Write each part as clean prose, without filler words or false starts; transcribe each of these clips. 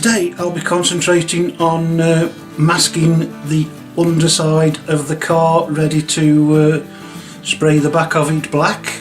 today I'll be concentrating on masking the underside of the car, ready to spray the back of it black.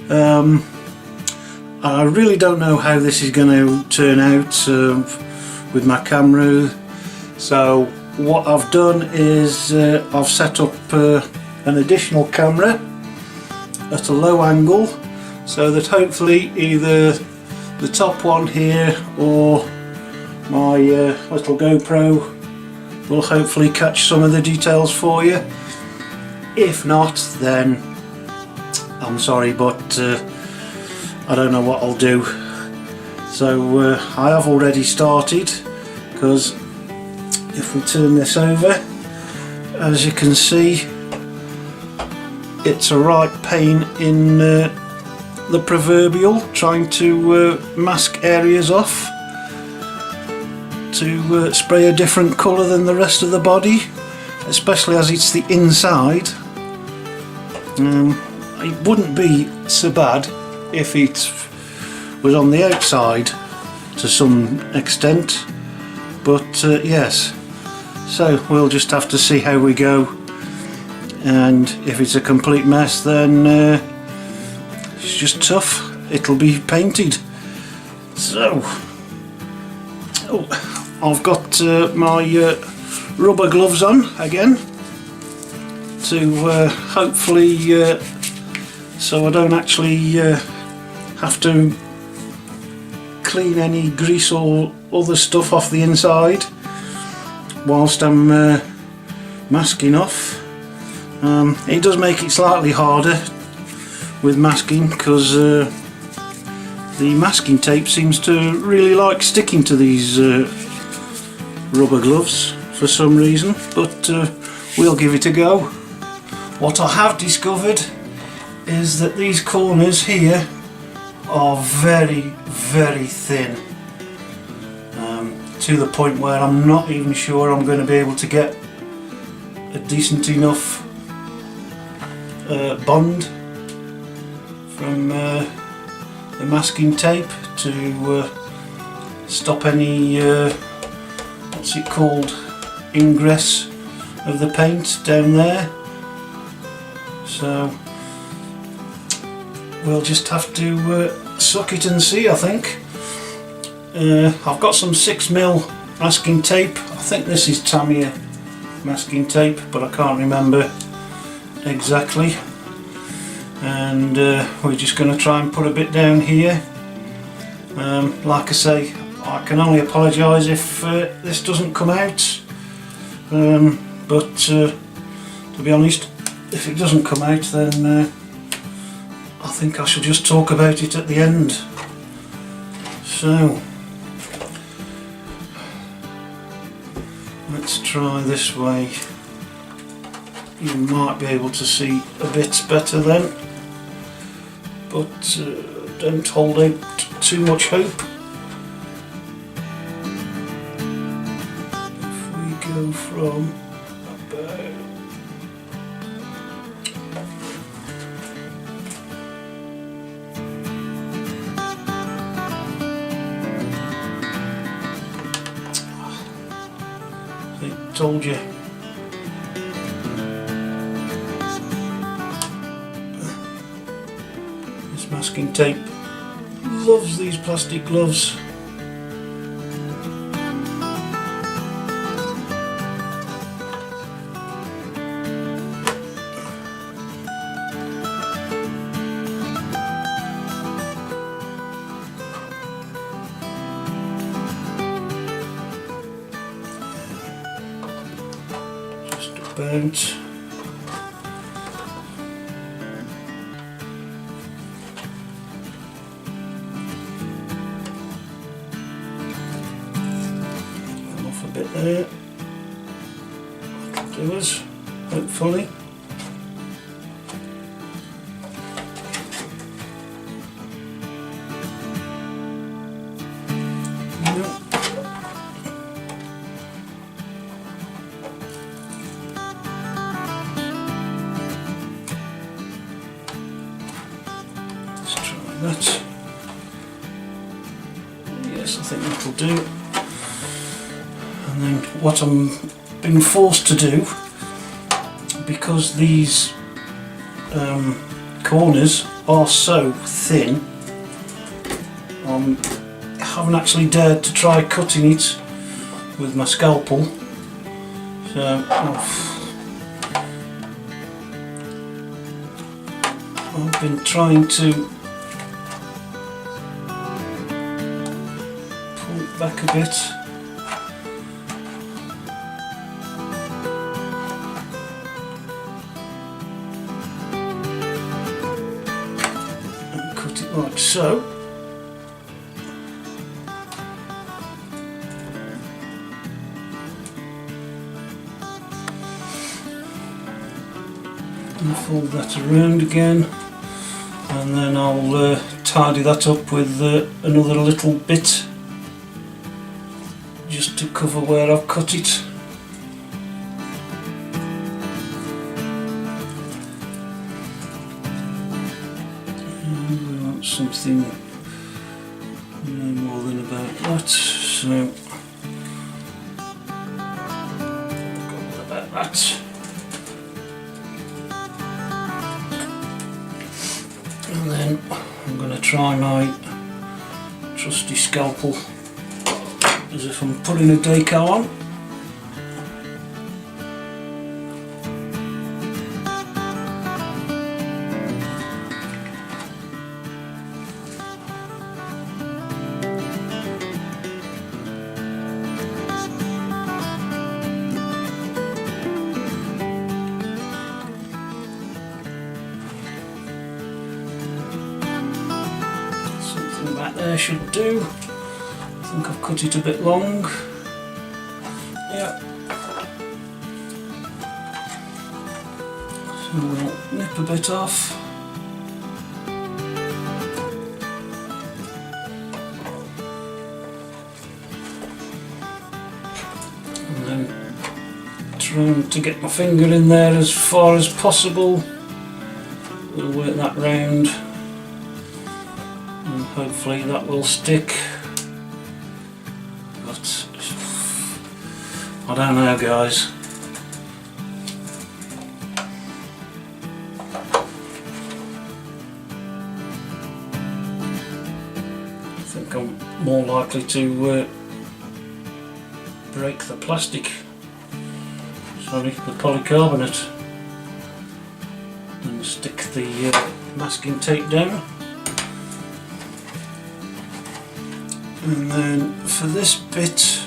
I really don't know how this is going to turn out with my camera, so what I've done is I've set up an additional camera at a low angle, so that hopefully either the top one here or my little GoPro will hopefully catch some of the details for you. If not, then I'm sorry, but I don't know what I'll do. So I have already started, because if we turn this over, as you can see, it's a right pain in the proverbial, trying to mask areas off to spray a different colour than the rest of the body, especially as it's the inside. It wouldn't be so bad if it was on the outside to some extent, but yes, so we'll just have to see how we go, and if it's a complete mess, then it's just tough, it'll be painted. So I've got my rubber gloves on again to hopefully so I don't actually have to clean any grease or other stuff off the inside whilst I'm masking off. It does make it slightly harder with masking, because the masking tape seems to really like sticking to these rubber gloves for some reason, but we'll give it a go. What I have discovered is that these corners here are very, very thin, to the point where I'm not even sure I'm going to be able to get a decent enough bond from the masking tape to stop any what's it called, ingress of the paint down there. So we'll just have to suck it and see, I think. I've got some 6mm masking tape. I think this is Tamiya masking tape, but I can't remember exactly. And we're just going to try and put a bit down here. Like I say, I can only apologise if this doesn't come out, but to be honest, if it doesn't come out, then I think I should just talk about it at the end. So let's try this way. You might be able to see a bit better then, but don't hold out too much hope. If we go from about I told you. This masking tape loves these plastic gloves. Just about. Bit there, that'll do us, hopefully. Let's try that. Yes, I think that'll do. And then what I'm being forced to do, because these corners are so thin, I haven't actually dared to try cutting it with my scalpel. So I've been trying to pull it back a bit. And cut it like so. And fold that around again, and then I'll tidy that up with another little bit just to cover where I've cut it. And we want something no more than about that, so about that. And then I'm going to try my trusty scalpel as if I'm putting a decal on. Back there should do. I think I've cut it a bit long. Yeah. So we'll nip a bit off. And then trying to get my finger in there as far as possible. We'll work that round. And hopefully that will stick, but I don't know, guys. I think I'm more likely to break the plastic, sorry, the polycarbonate, and stick the masking tape down. And then for this bit,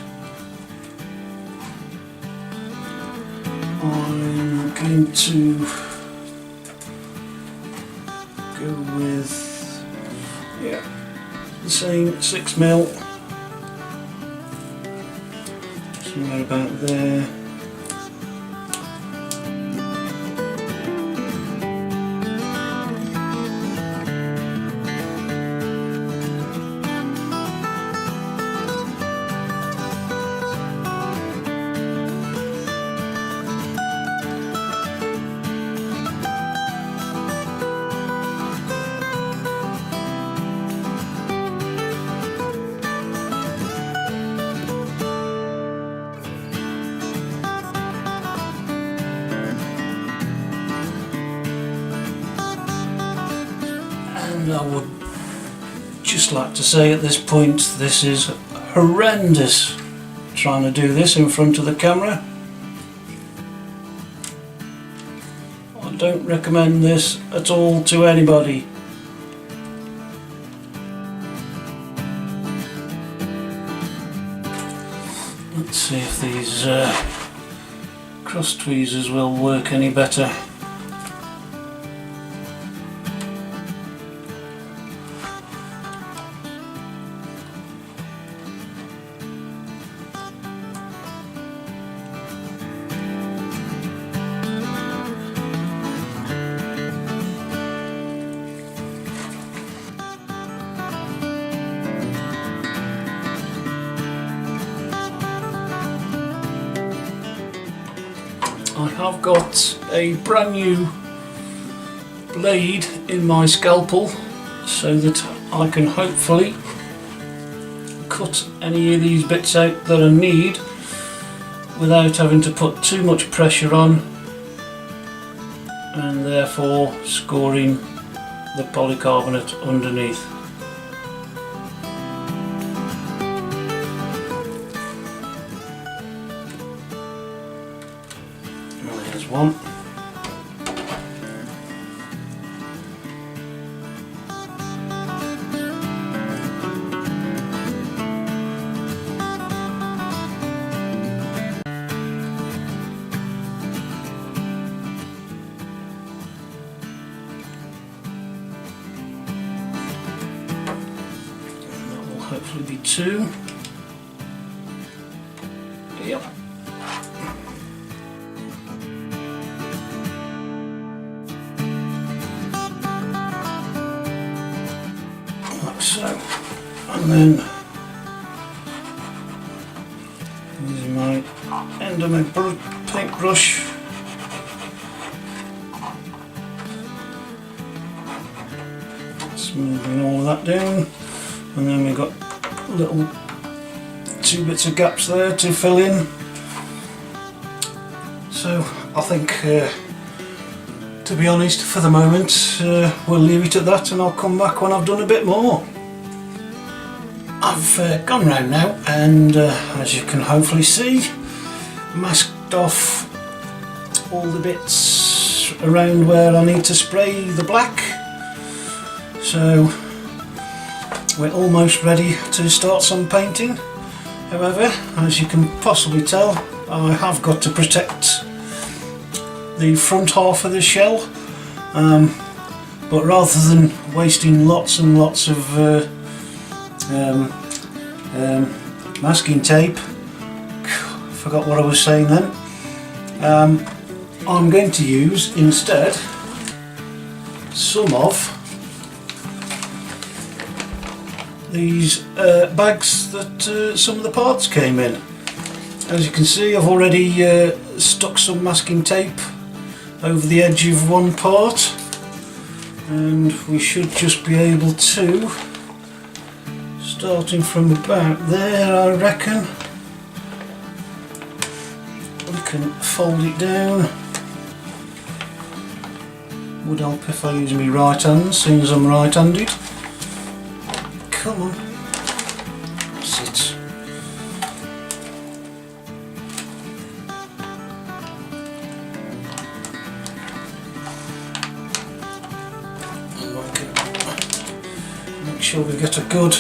I'm going to go with, yeah, the same 6mm, somewhere about there. And I would just like to say at this point, this is horrendous trying to do this in front of the camera. I don't recommend this at all to anybody. Let's see if these cross tweezers will work any better. I have got a brand new blade in my scalpel so that I can hopefully cut any of these bits out that I need without having to put too much pressure on, and therefore scoring the polycarbonate underneath. And there's one. Hopefully be two. Yep. Like so. And then using my end of my paintbrush, smoothing all of that down. And then we've got little 2 bits of gaps there to fill in. So I think, to be honest, for the moment, we'll leave it at that, and I'll come back when I've done a bit more. I've gone round now, and as you can hopefully see, masked off all the bits around where I need to spray the black. So we're almost ready to start some painting. However, as you can possibly tell, I have got to protect the front half of the shell, but rather than wasting lots and lots of masking tape, forgot what I was saying then, I'm going to use instead some of these bags that some of the parts came in. As you can see, I've already stuck some masking tape over the edge of one part, and we should just be able to, starting from about there, I reckon, we can fold it down. Would help if I use my right hand, seeing as I'm right-handed. Come on, that's it. And we can make sure we get a good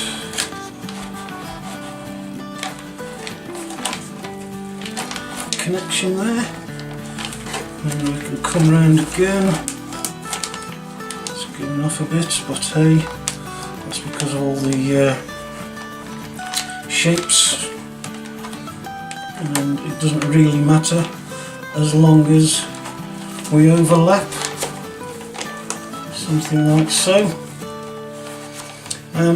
connection there, and we can come round again. It's giving off a bit, but hey, that's because of all the shapes, and it doesn't really matter as long as we overlap, something like so.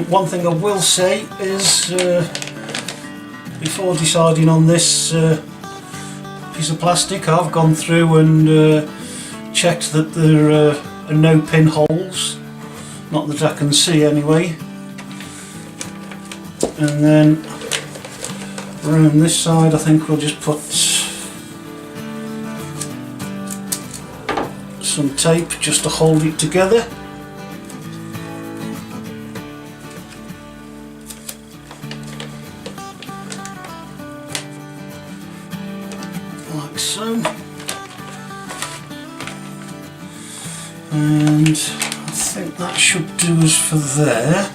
One thing I will say is, before deciding on this piece of plastic, I've gone through and checked that there are no pinholes. Not that I can see anyway. And then around this side I think we'll just put some tape just to hold it together. Like so. And I think that should do us for there.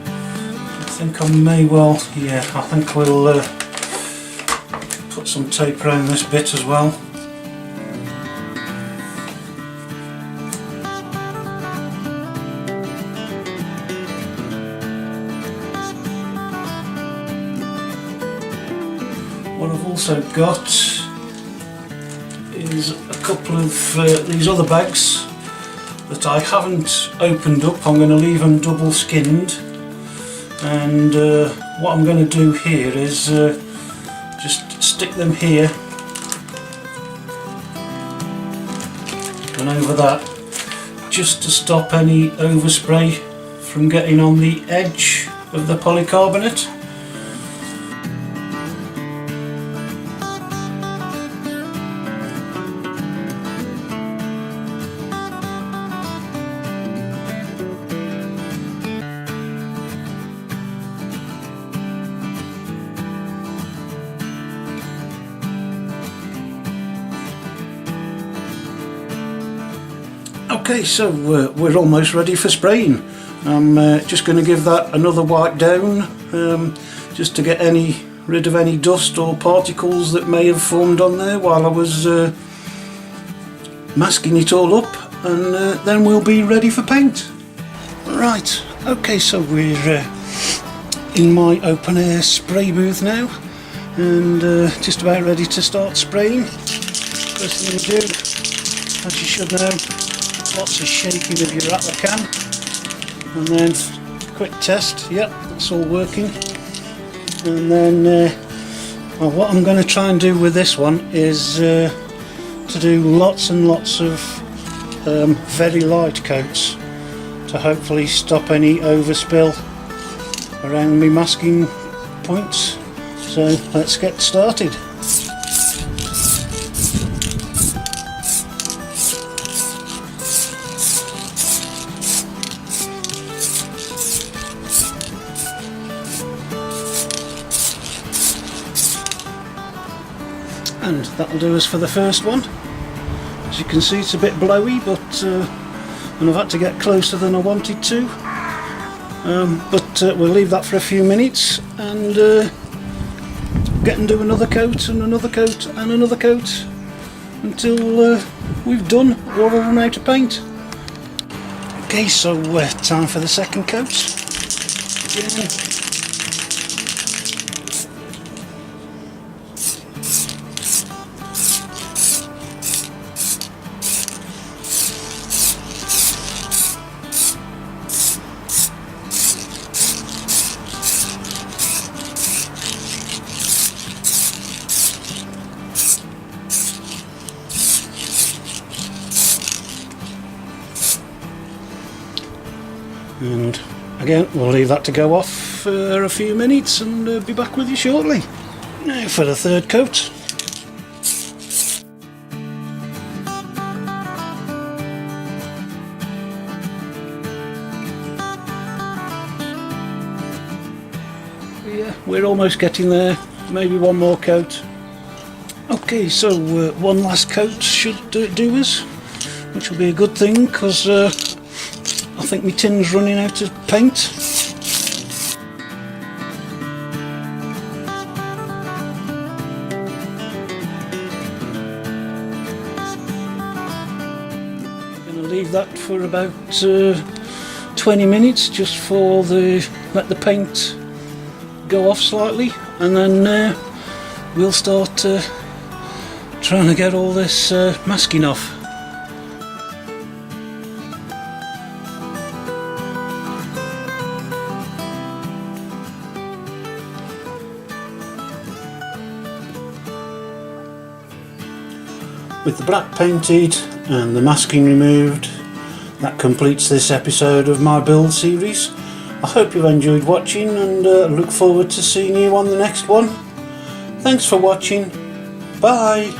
I think I may well, yeah, I think we'll put some tape around this bit as well. What I've also got is a couple of these other bags that I haven't opened up. I'm going to leave them double skinned, and what I'm going to do here is just stick them here and over that, just to stop any overspray from getting on the edge of the polycarbonate. Okay, so we're almost ready for spraying. I'm just going to give that another wipe down, just to get rid of any dust or particles that may have formed on there while I was masking it all up, and then we'll be ready for paint. Right, okay, so we're in my open air spray booth now, and just about ready to start spraying. First thing we do, as you should know, lots of shaking of your Rattler can, and then quick test. Yep, that's all working. And then well, what I'm going to try and do with this one is to do lots and lots of very light coats to hopefully stop any overspill around my masking points. So let's get started. And that'll do us for the first one. As you can see, it's a bit blowy, but and I've had to get closer than I wanted to. But we'll leave that for a few minutes and get and do another coat and another coat and another coat until we've done or run out of paint. Okay, so time for the second coat. Again. And again, we'll leave that to go off for a few minutes and be back with you shortly. Now for the third coat. Yeah, we're almost getting there. Maybe one more coat. Okay, so one last coat should do us, which will be a good thing, because I think my tin's running out of paint. I'm going to leave that for about 20 minutes just for let the paint go off slightly, and then we'll start trying to get all this masking off. With the black painted and the masking removed, that completes this episode of my build series. I hope you've enjoyed watching, and look forward to seeing you on the next one. Thanks for watching. Bye.